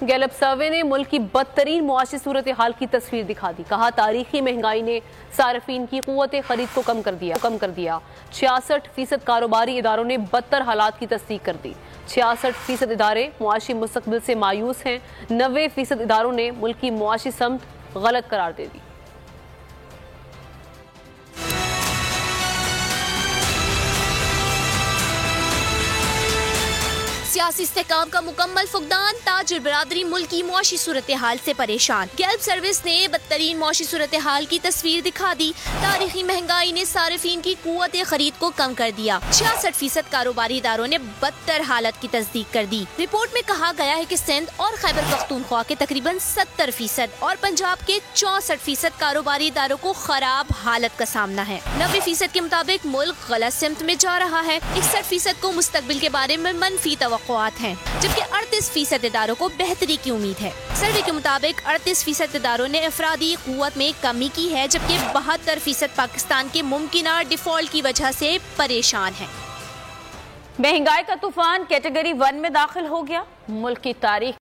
Gallup survey نے ملک کی بدترین معاشی صورتحال کی تصویر دکھا دی. کہا تاریخی مہنگائی نے صارفین کی قوت خرید کو کم کر دیا. 66% کاروباری اداروں نے بدتر حالات کی تصدیق کر دی. 66% ادارے معاشی مستقبل سے مایوس ہیں. 90% اداروں نے ملک کی معاشی سمت غلط قرار دے دی. سیاسی استحکام کا مکمل فقدان. تاجر برادری ملک کی معاشی صورتحال سے پریشان. گیلپ سروس نے بدترین معاشی صورتحال کی تصویر دکھا دی. تاریخی مہنگائی نے صارفین کی قوت خرید کو کم کر دیا. 66% کاروباری اداروں نے بدتر حالت کی تصدیق کر دی. رپورٹ میں کہا گیا ہے کہ سندھ اور خیبر پختونخوا کے تقریباً 70% اور پنجاب کے 64% کاروباری اداروں کو خراب حالت کا سامنا ہے. 90% کے مطابق ملک غلط سمت میں جا رہا ہے. 61% کو مستقبل کے بارے میں منفی توقعات ہیں، جبکہ 38% اداروں کو بہتری کی امید ہے. سروے کے مطابق 38% اداروں نے افرادی قوت میں کمی کی ہے، جبکہ 72% پاکستان کے ممکنہ ڈیفالٹ کی وجہ سے پریشان ہیں. مہنگائی کا طوفان کیٹیگری 1 میں داخل ہو گیا. ملک کی تاریخ